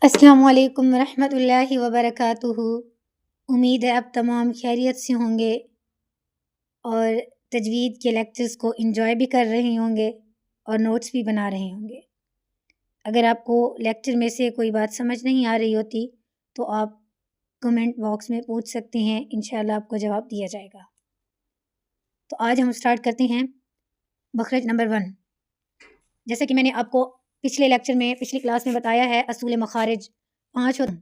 السلام علیکم ورحمۃ اللہ وبرکاتہ۔ امید ہے اب تمام خیریت سے ہوں گے اور تجوید کے لیکچرز کو انجوائے بھی کر رہے ہوں گے اور نوٹس بھی بنا رہے ہوں گے۔ اگر آپ کو لیکچر میں سے کوئی بات سمجھ نہیں آ رہی ہوتی تو آپ کمنٹ باکس میں پوچھ سکتے ہیں، انشاءاللہ آپ کو جواب دیا جائے گا۔ تو آج ہم سٹارٹ کرتے ہیں مخرج نمبر 1۔ جیسا کہ میں نے آپ کو پچھلی کلاس میں بتایا ہے، اصول مخارج 5 ہوتے ہیں۔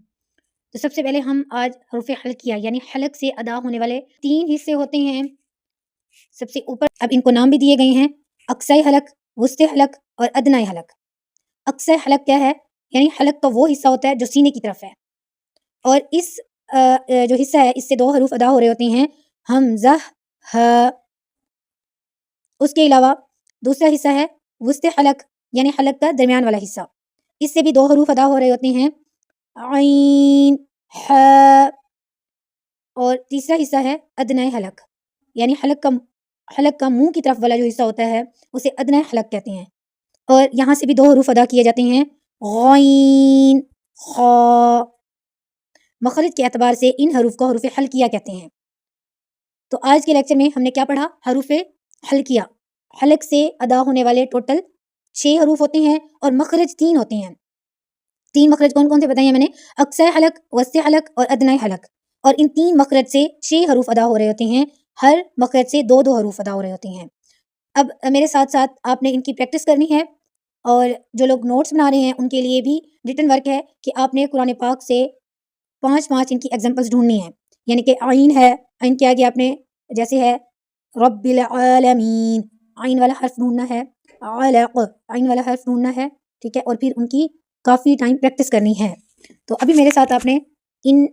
تو سب سے پہلے ہم آج حروف حلقیہ یعنی حلق سے ادا ہونے والے 3 حصے ہوتے ہیں۔ سب سے اوپر اب ان کو نام بھی دیے گئے ہیں، اقصی حلق، وسطی حلق اور ادنی حلق۔ اقصی حلق کیا ہے؟ یعنی حلق کا وہ حصہ ہوتا ہے جو سینے کی طرف ہے، اور اس جو حصہ ہے اس سے 2 حروف ادا ہو رہے ہوتے ہیں، حمزہ ہ۔ اس کے علاوہ دوسرا حصہ ہے وسطی حلق یعنی حلق کا درمیان والا حصہ، اس سے بھی 2 حروف ادا ہو رہے ہوتے ہیں، عین ح۔ اور تیسرا حصہ ہے ادنی حلق یعنی حلق کا منہ کی طرف والا جو حصہ ہوتا ہے اسے ادنی حلق کہتے ہیں، اور یہاں سے بھی 2 حروف ادا کیے جاتے ہیں، غین خ۔ مخرج کے اعتبار سے ان حروف کو حروف حلقیہ کہتے ہیں۔ تو آج کے لیکچر میں ہم نے کیا پڑھا؟ حروف حلقیہ۔ حلق سے ادا ہونے والے ٹوٹل 6 حروف ہوتے ہیں اور مخرج 3 ہوتے ہیں۔ 3 مخرج کون کون سے بتائے ہیں میں نے؟ اقصی حلق، وسطی حلق اور ادنی حلق، اور ان 3 مخرج سے 6 حروف ادا ہو رہے ہوتے ہیں، ہر مخرج سے 2 حروف ادا ہو رہے ہوتے ہیں۔ اب میرے ساتھ ساتھ آپ نے ان کی پریکٹس کرنی ہے، اور جو لوگ نوٹس بنا رہے ہیں ان کے لیے بھی ریٹن ورک ہے کہ آپ نے قرآن پاک سے 5 ان کی ایگزامپلس ڈھونڈنی ہیں۔ یعنی کہ عین ہے، عین کے آگے آپ نے جیسے ہے رب العالمین، عین والا حرف ڈھونڈنا ہے، علق، عین والا حرف ڈھونڈنا ہے، ٹھیک ہے، اور پھر ان کی کافی ٹائم پریکٹس کرنی ہے۔ تو ابھی میرے ساتھ آپ نے ان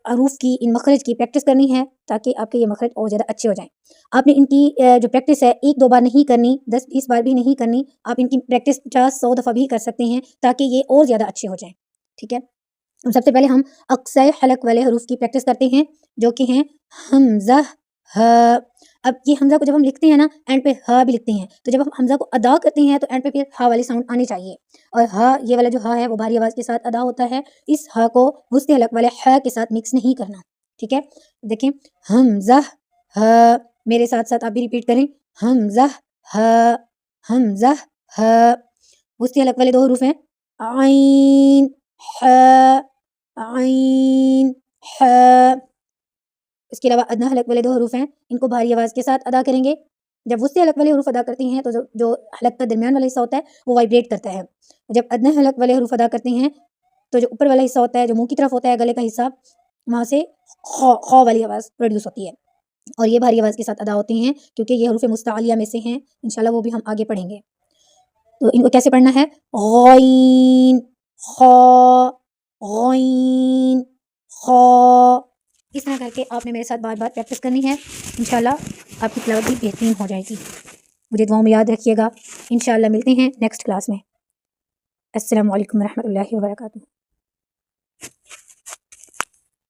حروف کی، ان مخرج کی پریکٹس کرنی ہے تاکہ آپ کے یہ مخرج اور زیادہ اچھے ہو جائیں۔ آپ نے ان کی جو پریکٹس ہے 1-2 بار نہیں کرنی، 10-20 بار بھی نہیں کرنی، آپ ان کی پریکٹس 50-100 دفعہ بھی کر سکتے ہیں تاکہ یہ اور زیادہ اچھے ہو جائیں، ٹھیک ہے۔ سب سے پہلے ہم اقصی حلق والے حروف کی پریکٹس کرتے ہیں جو کہ ہیں حمزہ ہ۔ اب یہ حمزہ کو جب ہم لکھتے ہیں نا، اینڈ پہ ہ بھی لکھتے ہیں، تو جب ہم حمزہ کو ادا کرتے ہیں تو اینڈ پہ پھر ہا والی ساؤنڈ آنی چاہیے، اور ہا، یہ والا جو ہا ہے وہ بھاری آواز کے ساتھ ادا ہوتا ہے۔ اس ہا کو وسطی حلق والے ہ کے ساتھ مکس نہیں کرنا، ٹھیک ہے۔ دیکھیں، حمزہ ہ، میرے ساتھ ساتھ آپ بھی ریپیٹ کریں، حمزہ ہ، حمزہ ہ۔ وسطی حلق والے 2 حروف ہیں، عین ح، عین ح۔ اس کے علاوہ ادنی حلق والے 2 حروف ہیں، ان کو بھاری آواز کے ساتھ ادا کریں گے۔ جب وسطی حلق والے حروف ادا کرتے ہیں تو جو حلق کا درمیان والا حصہ ہوتا ہے وہ وائبریٹ کرتا ہے، جب ادنی حلق والے حروف ادا کرتے ہیں تو جو اوپر والا حصہ ہوتا ہے، جو منہ کی طرف ہوتا ہے، گلے کا حصہ، وہاں سے خ والی آواز پروڈیوس ہوتی ہے، اور یہ بھاری آواز کے ساتھ ادا ہوتے ہیں کیونکہ یہ حروف مستعلیہ میں سے ہیں، انشاءاللہ وہ بھی ہم آگے پڑھیں گے۔ تو ان کو کیسے پڑھنا ہے؟ غین خ، غین خ۔ اس طرح کر کے آپ نے میرے ساتھ بار بار پریکٹس کرنی ہے، انشاءاللہ آپ کی تلاوت بھی بہترین ہو جائے گی۔ مجھے دعاؤں میں یاد رکھیے گا، انشاءاللہ ملتے ہیں نیکسٹ کلاس میں۔ السلام علیکم ورحمۃ اللہ وبرکاتہ۔